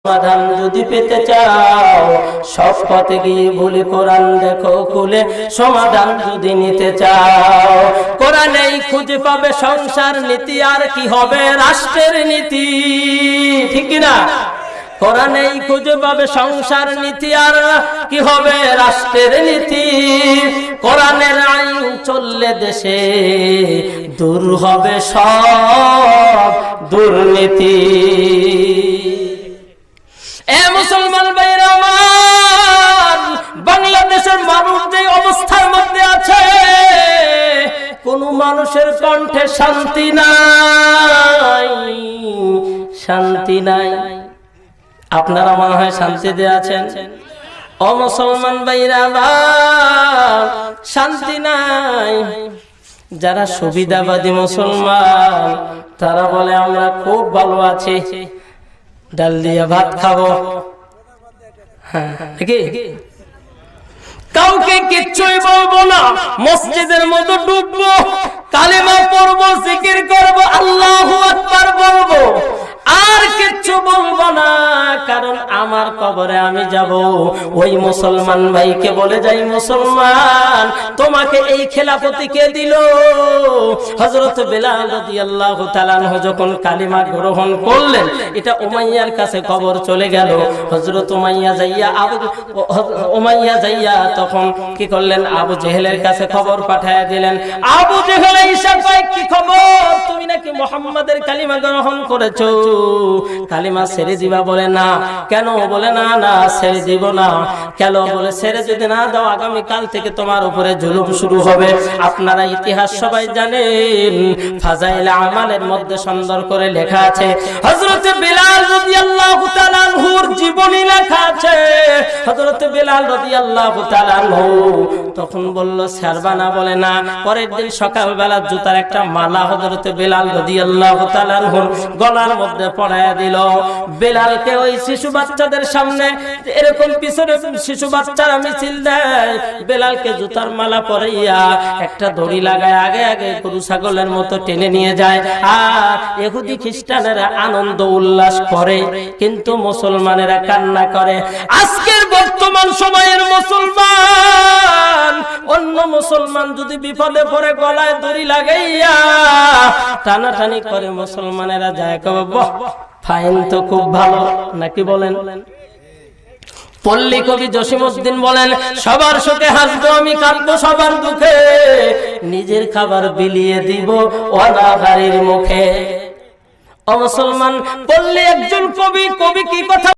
সমাধান যদি পেতে চাও সব পথে গিয়ে ভুলে কোরআন দেখো খুলে সমাধান যদি নিতে চাও কোরআনেই খুঁজে পাবে সংসার নীতি আর কি হবে রাষ্ট্রের নীতি ঠিক না কোরআনেই খুঁজে পাবে সংসার নীতি আর কি হবে রাষ্ট্রের নীতি কোরআনের আইন চললে দেশে দূর হবে সব দুর্নীতি এ মুসলমান ভাইরা আমার বাংলাদেশের মানুষ যে অবস্থার মধ্যে আছে কোন মানুষের কণ্ঠে শান্তি নাই শান্তি নাই আপনারা মনে হয় শান্তিতে আছেন ও মুসলমান ভাইরা আমার শান্তি নাই যারা সুবিধাবাদী মুসলমান তারা বলে আমরা খুব ভালো আছি ডাল দিয়া ভাত খাবো কাউকে কিচ্ছুই বলবো না মসজিদের মধ্যে ডুববো কালেমা পড়বো জিকির করবো আল্লাহু আকবার বলবো আর কিচ্ছু বলবো না কারণ আমার কবরে আমি যাব ওই মুসলমান ভাইকে বলে যাই মুসলমান তোমাকে এই খেলাফতি কে দিল হযরত বেলাল রাদিয়াল্লাহু তাআলা আনহু যখন কালিমা গ্রহণ করলেন এটা উমাইয়ার কাছে খবর চলে গেল হযরত উমাইয়া যাইয়া তখন কি করলেন আবু জেহেলের কাছে খবর পাঠিয়ে দিলেন আবু জেহেল ঈশা ভাই কি খবর তুমি নাকি মুহাম্মাদের কালিমা গ্রহণ করেছো কালিমা ছেড়ে দিবা বলে না কেন বলে না না ছেড়ে দিব না কেন বলে ছেড়ে যদি না দাও আগামী কাল থেকে তোমার উপরে জুলুম শুরু হবে আপনারা ইতিহাস সবাই জানেন ফাজাইল আমালের মধ্যে সুন্দর করে লেখা আছে হযরত বিলাল রাদিয়াল্লাহু তাআলা আনহুর জীবনী লেখা আছে হযরত বিলাল রাদিয়াল্লাহু তাআলা আনহু তখন বলল ছাড়বানা বলে না পরের দিন সকালবেলা জুতার একটা মালা হযরত বিলাল রাদিয়াল্লাহু তাআলা আনহুর গলার মধ্যে পরায়া দিল বেলালকে ওই শিশু বাচ্চাদের সামনে এরকম পিছনে শিশু বাচ্চারা মিছিল দেয় বেলালকে জুতার মালা পরাইয়া একটা দড়ি লাগায় আগে আগে গরু ছাগলের মতো টেনে নিয়ে যায় আর ইহুদি খ্রিস্টানেরা আনন্দ উল্লাস করে কিন্তু মুসলমানেরা কান্না করে আজকের বর্তমান সময়ের মুসলমান অন্য মুসলমান যদি বিপদে পড়ে গলায় দড়ি লাগাইয়া টানাটানি করে মুসলমানেরা যায় কবে বাহ ফাইন তো খুব ভালো নাকি বলেন পল্লী কবি জসিমউদ্দিন বলেন সবার সুখে হাসবো আমি কাঁদবো সবার দুঃখে নিজের খাবার বিলিয়ে দিব অনাহারীর মুখে ও মুসলমান পল্লী একজন কবি কি কথা